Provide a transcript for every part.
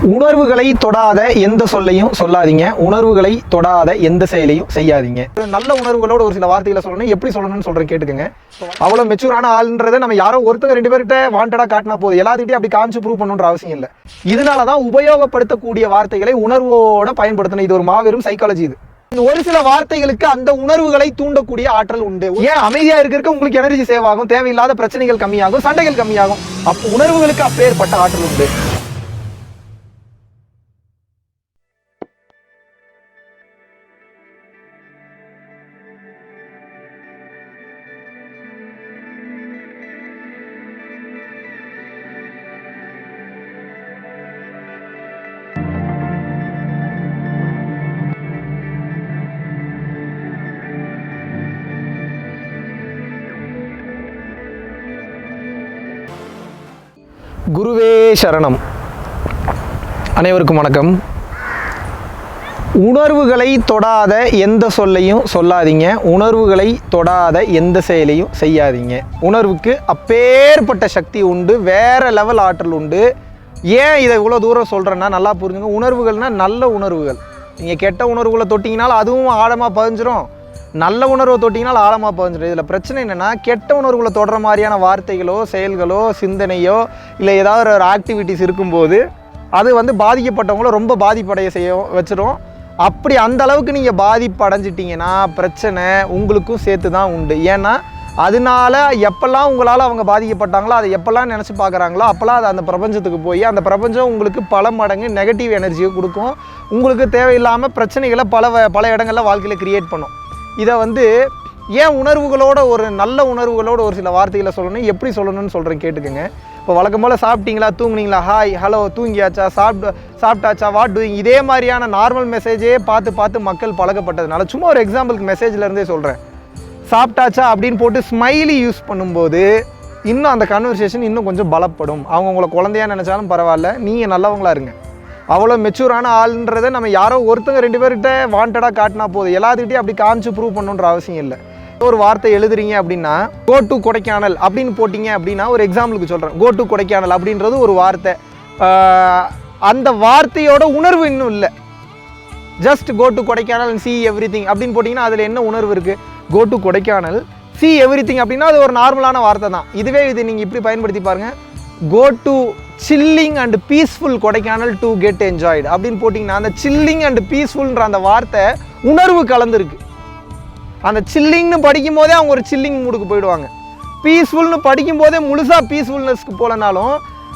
உணர்வுகளை தொடாத எந்த சொல்லையும் சொல்லாதீங்க. உணர்வுகளை தொடாத எந்த செயலையும் செய்யாதீங்க. நல்ல உணர்வுகளோட ஒரு சில வார்த்தைகளை சொல்லணும். எப்படி சொல்லணும்னு சொல்றேன், கேட்டுக்கங்க. அவ்வளவு மெச்சூரான ஆளுன்றதை நம்ம யாரோ ஒருத்தர் ரெண்டு பேர்கிட்ட வாண்டடா காட்டினா போதும். எல்லாத்துக்கிட்டையும் அப்படி காமிச்சு ப்ரூவ் பண்ணணுன்ற அவசியம் இல்லை. இதனாலதான் உபயோகப்படுத்தக்கூடிய வார்த்தைகளை உணர்வோட பயன்படுத்தணும். இது ஒரு மாபெரும் சைக்காலஜி. இது ஒரு சில வார்த்தைகளுக்கு அந்த உணர்வுகளை தூண்டக்கூடிய ஆற்றல் உண்டு. ஏன் அமைதியா இருக்க உங்களுக்கு எனர்ஜி சேவ் ஆகும், தேவையில்லாத பிரச்சனைகள் கம்மியாகும், சண்டைகள் கம்மியாகும். அப்போ உணர்வுகளுக்கு அப்பேற்பட்ட ஆற்றல் உண்டு. குருவே சரணம். அனைவருக்கும் வணக்கம். உணர்வுகளை தொடாத எந்த சொல்லையும் சொல்லாதீங்க. உணர்வுகளை தொடாத எந்த செயலையும் செய்யாதீங்க. உணர்வுக்கு அப்பேற்பட்ட சக்தி உண்டு, வேற லெவல் ஆற்றல் உண்டு. ஏன் இதை இவ்வளோ தூரம் சொல்கிறேன்னா நல்லா புரிஞ்சுங்க. உணர்வுகள்னால் நல்ல உணர்வுகள். நீங்கள் கெட்ட உணர்வுகளை தொட்டிங்கனாலும் அதுவும் ஆழமாக பதிஞ்சிரும், நல்ல உணர்வை தொட்டிங்கனால் ஆழமாக பதிஞ்சிடும். இதில் பிரச்சனை என்னென்னா, கெட்ட உணர்வுகளை தொடர மாதிரியான வார்த்தைகளோ செயல்களோ சிந்தனையோ இல்லை ஏதாவது ஒரு ஆக்டிவிட்டிஸ் இருக்கும்போது அது பாதிக்கப்பட்டவங்கள ரொம்ப பாதிப்படைய செய்ய வச்சிடும். அப்படி அந்த அளவுக்கு நீங்கள் பாதிப்படைஞ்சிட்டிங்கன்னா பிரச்சனை உங்களுக்கும் சேர்த்து தான் உண்டு. ஏன்னா அதனால எப்பெல்லாம் உங்களால் அவங்க பாதிக்கப்பட்டாங்களோ அதை எப்பெல்லாம் நினச்சி பார்க்குறாங்களோ அப்போல்லாம் அது அந்த பிரபஞ்சத்துக்கு போய் அந்த பிரபஞ்சம் உங்களுக்கு பல மடங்கு நெகட்டிவ் எனர்ஜியை கொடுக்கும். உங்களுக்கு தேவையில்லாமல் பிரச்சனைகளை பல இடங்களில் வாழ்க்கையில் க்ரியேட் பண்ணும். இதை ஏன் உணர்வுகளோட ஒரு நல்ல உணர்வுகளோட ஒரு சில வார்த்தைகளை சொல்லணும், எப்படி சொல்லணும்னு சொல்கிறேன், கேட்டுக்கோங்க. இப்போ வழக்கம் போல் சாப்பிட்டீங்களா, தூங்குனீங்களா, ஹாய் ஹலோ, தூங்கியாச்சா, சாப்பிட்டாச்சா, வாட் டூயிங், இதே மாதிரியான நார்மல் மெசேஜே பார்த்து மக்கள் பழக்கப்பட்டதுனால சும்மா ஒரு எக்ஸாம்பிளுக்கு மெசேஜ்லேருந்தே சொல்கிறேன். சாப்பிட்டாச்சா அப்படின்னு போட்டு ஸ்மைலி யூஸ் பண்ணும்போது இன்னும் அந்த கன்வர்சேஷன் இன்னும் கொஞ்சம் பலப்படும். அவங்க உங்களை குழந்தையா நினச்சாலும் பரவாயில்ல, நீங்கள் நல்லவங்களா இருங்க. அவ்வளோ மெச்சூரான ஆளுன்றதை நம்ம யாரோ ஒருத்தங்க ரெண்டு பேர்கிட்ட வாண்டடாக காட்டினா போதும். எல்லாத்துக்கிட்டையும் அப்படி காமிச்சு ப்ரூவ் பண்ணுன்ற அவசியம் இல்லை. ஒரு வார்த்தை எழுதுறீங்க அப்படின்னா கோ டு கொடைக்கானல் அப்படின்னு போட்டிங்க அப்படின்னா, ஒரு எக்ஸாம்பிளுக்கு சொல்கிறேன், கோ டு கொடைக்கானல் அப்படின்றது ஒரு வார்த்தை. அந்த வார்த்தையோட உணர்வு இன்னும் இல்லை. Just go to Kodaikanal and see everything அப்படின்னு போட்டிங்கன்னா அதில் என்ன உணர்வு இருக்குது? Go to Kodaikanal see everything அப்படின்னா அது ஒரு நார்மலான வார்த்தை தான். இதுவே இது நீங்கள் இப்படி பயன்படுத்தி பாருங்கள். Go to chilling and peaceful Kodaikanal to get enjoyed அப்படின்னு போட்டிங்கன்னா அந்த சில்லிங் அண்ட் பீஸ்ஃபுல்ன்ற அந்த வார்த்தை உணர்வு கலந்துருக்கு. அந்த சில்லிங்னு படிக்கும் போதே அவங்க ஒரு சில்லிங் மூடுக்கு போயிடுவாங்க. பீஸ்ஃபுல்னு படிக்கும் போதே முழுசாக பீஸ்ஃபுல்னஸ்க்கு போலனாலும்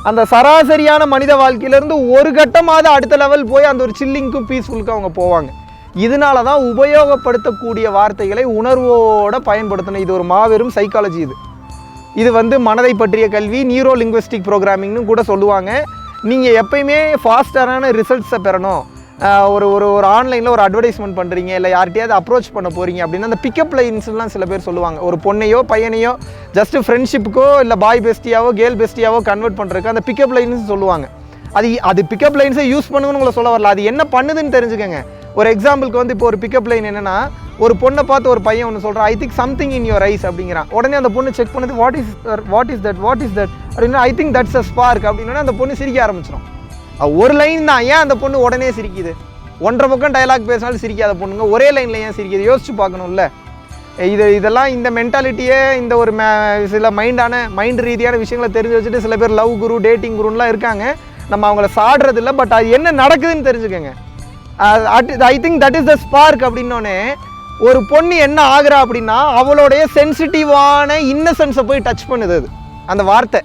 அந்த சராசரியான மனித வாழ்க்கையிலேருந்து ஒரு கட்டமாவது அடுத்த லெவல் போய் அந்த ஒரு சில்லிங்க்கும் பீஸ்ஃபுல்க்கும் அவங்க போவாங்க. இதனால தான் உபயோகப்படுத்தக்கூடிய வார்த்தைகளை உணர்வோடு பயன்படுத்தணும். இது ஒரு மாபெரும் சைக்காலஜி. இது மனதை பற்றிய கல்வி, நியூரோ லிங்குவிஸ்டிக் ப்ரோக்ராமிங்னு கூட சொல்லுவாங்க. நீங்கள் எப்பயுமே ஃபாஸ்டரான ரிசல்ட்ஸை பெறணும். ஒரு ஆன்லைனில் ஒரு அட்வர்டைஸ்மெண்ட் பண்ணுறீங்க, இல்லை யார்கிட்டையாவது அப்ரோச் பண்ண போகிறீங்க அப்படின்னா அந்த பிக்கப் லைன்ஸ்லாம் சில பேர் சொல்லுவாங்க. ஒரு பொண்ணையோ பையனையோ ஜஸ்ட்டு ஃப்ரெண்ட்ஷிப்புக்கோ இல்லை பாய் பெஸ்டியாவோ கேர்ள் பெஸ்டியாவோ கன்வெர்ட் பண்ணுறதுக்கு அந்த பிக்கப் லைன்ஸ் சொல்லுவாங்க. அது பிக்கப் லைன்ஸை யூஸ் பண்ணுங்கன்னு உங்களை சொல்ல வரல, அது என்ன பண்ணுதுன்னு தெரிஞ்சுக்கங்க. ஒரு எக்ஸாம்பிளுக்கு இப்போ ஒரு பிக்கப் லைன் என்னென்னா, ஒரு பொண்ணை பார்த்து ஒரு பையன் ஒன்று சொல்கிறான், I think something in your eyes அப்படிங்கிறான். உடனே அந்த பொண்ணு செக் பண்ணது, வாட் இஸ் தட் அப்படின்னா, I think that's a spark அப்படின்னா அந்த பொண்ணு சிரிக்க ஆரம்பிச்சிடும். ஒரு லைன் தான், ஏன் அந்த பொண்ணு உடனே சிரிக்குது? 1.5 பக்கம் டயலாக் பேசினாலும் சிரிக்காத பொண்ணுங்க ஒரே லைனில் ஏன் சிரிக்குது? யோசிச்சு பார்க்கணும்ல. இதெல்லாம் இந்த மென்டாலிட்டியே இந்த ஒரு சில மைண்ட் ரீதியான விஷயங்களை தெரிஞ்சு வச்சுட்டு சில பேர் லவ் குரு, டேட்டிங் குருன்னுலாம் இருக்காங்க. நம்ம அவங்கள சாடுறது இல்லை, பட் அது என்ன நடக்குதுன்னு தெரிஞ்சுக்கோங்க. I think that is the spark அப்படின்னோடனே ஒரு பொண்ணு என்ன ஆகுறா அப்படின்னா அவளுடைய சென்சிட்டிவான இன்னசென்ஸை போய் டச் பண்ணுது அது அந்த வார்த்தை.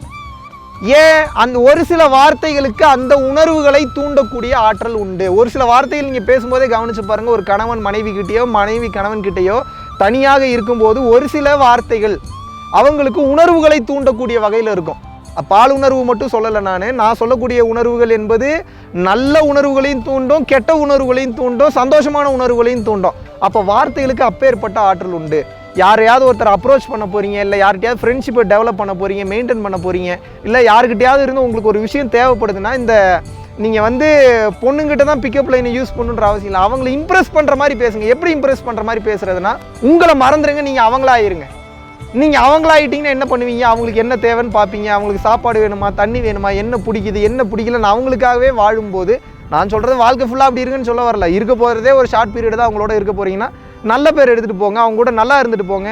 ஏன்? அந்த ஒரு சில வார்த்தைகளுக்கு அந்த உணர்வுகளை தூண்டக்கூடிய ஆற்றல் உண்டு. ஒரு சில வார்த்தைகள் நீங்கள் பேசும்போதே கவனிச்சு பாருங்கள். ஒரு கணவன் மனைவி கிட்டேயோ மனைவி கணவன் கிட்டேயோ தனியாக இருக்கும்போது ஒரு சில வார்த்தைகள் அவங்களுக்கு உணர்வுகளை தூண்டக்கூடிய வகையில் இருக்கும். பால் உணர்வு மட்டும் சொல்லலை, நான் சொல்லக்கூடிய உணர்வுகள் என்பது நல்ல உணர்வுகளையும் தூண்டும், கெட்ட உணர்வுகளையும் தூண்டும், சந்தோஷமான உணர்வுகளையும் தூண்டும். அப்போ வார்த்தைகளுக்கு அப்பேற்பட்ட ஆற்றல் உண்டு. யாரையாவது ஒருத்தர் அப்ரோச் பண்ண போகிறீங்க, இல்லை யார்கிட்டையாவது ஃப்ரெண்ட்ஷிப்பை டெவலப் பண்ண போகிறீங்க, மெயின்டைன் பண்ண போகிறீங்க, இல்லை யாருக்கிட்டையாவது இருந்து உங்களுக்கு ஒரு விஷயம் தேவைப்படுதுன்னா இந்த நீங்கள் பொண்ணுங்கிட்ட தான் பிக்கப் லைனை யூஸ் பண்ணுன்ற அவசியம் இல்லை. அவங்களை இம்ப்ரெஸ் பண்ணுற மாதிரி பேசுங்க. எப்படி இம்ப்ரெஸ் பண்ணுற மாதிரி பேசுறதுன்னா, உங்களை மறந்துடுங்க, நீங்கள் அவங்களா இருங்க. நீங்கள் அவங்களாயிட்டீங்கன்னா என்ன பண்ணுவீங்க? அவங்களுக்கு என்ன தேவைன்னு பார்ப்பீங்க. அவங்களுக்கு சாப்பாடு வேணுமா, தண்ணி வேணுமா, என்ன பிடிக்குது என்ன பிடிக்கலன்னு அவங்களுக்காகவே வாழும்போது, நான் சொல்கிறது வாழ்க்கை ஃபுல்லாக அப்படி இருக்குன்னு சொல்ல வரல. இருக்க போகிறதே ஒரு ஷார்ட் பீரியட் தான். அவங்களோட இருக்க போகிறீங்கன்னா நல்ல பேர் எடுத்துகிட்டு போங்க, அவங்க கூட நல்லா இருந்துட்டு போங்க.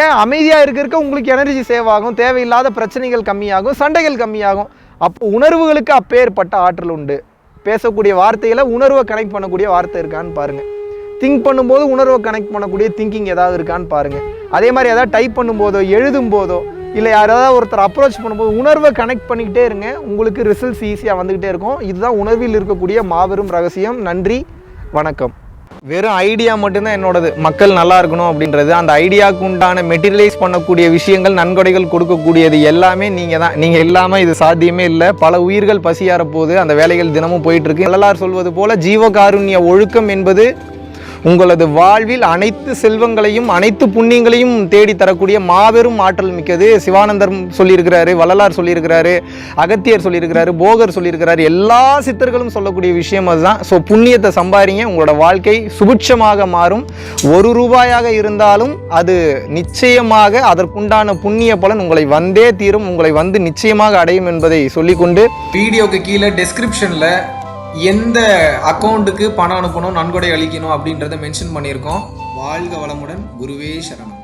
ஏன் அமைதியாக இருக்க உங்களுக்கு எனர்ஜி சேவ் ஆகும், தேவையில்லாத பிரச்சனைகள் கம்மியாகும், சண்டைகள் கம்மியாகும். அப்போ உணர்வுகளுக்கு அப்பேற்பட்ட ஆற்றல் உண்டு. பேசக்கூடிய வார்த்தையில் உணர்வை கனெக்ட் பண்ணக்கூடிய வார்த்தை இருக்கான்னு பாருங்கள். திங்க் பண்ணும்போது உணர்வை கனெக்ட் பண்ணக்கூடிய திங்கிங் ஏதாவது இருக்கான்னு பாருங்கள். அதே மாதிரி ஏதாவது டைப் பண்ணும்போதோ எழுதும் போதோ இல்லை யாராவது ஒருத்தர் அப்ரோச் பண்ணும்போது உணர்வை கனெக்ட் பண்ணிக்கிட்டே இருங்க. உங்களுக்கு ரிசல்ட்ஸ் ஈஸியாக வந்துக்கிட்டே இருக்கும். இதுதான் உணர்வில் இருக்கக்கூடிய மாபெரும் ரகசியம். நன்றி, வணக்கம். வெறும் ஐடியா மட்டும்தான் என்னோடது. மக்கள் நல்லா இருக்கணும் அப்படின்றது. அந்த ஐடியாவுக்கு உண்டான மெட்டீரியலைஸ் பண்ணக்கூடிய விஷயங்கள், நன்கொடைகள் கொடுக்கக்கூடியது எல்லாமே நீங்கள் தான். நீங்கள் இல்லாமல் இது சாத்தியமே இல்லை. பல உயிர்கள் பசியார போது அந்த வேலைகள் தினமும் போயிட்டுருக்கு. வள்ளலார் சொல்வது போல ஜீவகாருண்ய ஒழுக்கம் என்பது உங்களது வாழ்வில் அனைத்து செல்வங்களையும் அனைத்து புண்ணியங்களையும் தேடி தரக்கூடிய மாபெரும் ஆற்றல் மிக்கது. சிவானந்தர் சொல்லியிருக்கிறாரு, வள்ளலார் சொல்லியிருக்கிறாரு, அகத்தியர் சொல்லியிருக்கிறாரு, போகர் சொல்லியிருக்கிறாரு. எல்லா சித்தர்களும் சொல்லக்கூடிய விஷயம் அதுதான். ஸோ புண்ணியத்தை சம்பாதிங்க, உங்களோட வாழ்க்கை சுபிட்சமாக மாறும். ₹1 இருந்தாலும் அது நிச்சயமாக அதற்குண்டான புண்ணிய பலன் உங்களை வந்தே தீரும், உங்களை வந்து நிச்சயமாக அடையும் என்பதை சொல்லிக்கொண்டு வீடியோக்கு கீழே டெஸ்கிரிப்ஷனில் எந்த அக்கௌண்ட்டுக்கு பணம் அனுப்பணும், நன்கொடை அளிக்கணும் அப்படின்றத மென்ஷன் பண்ணியிருக்கோம். வாழ்க வளமுடன். குருவே சரணம்.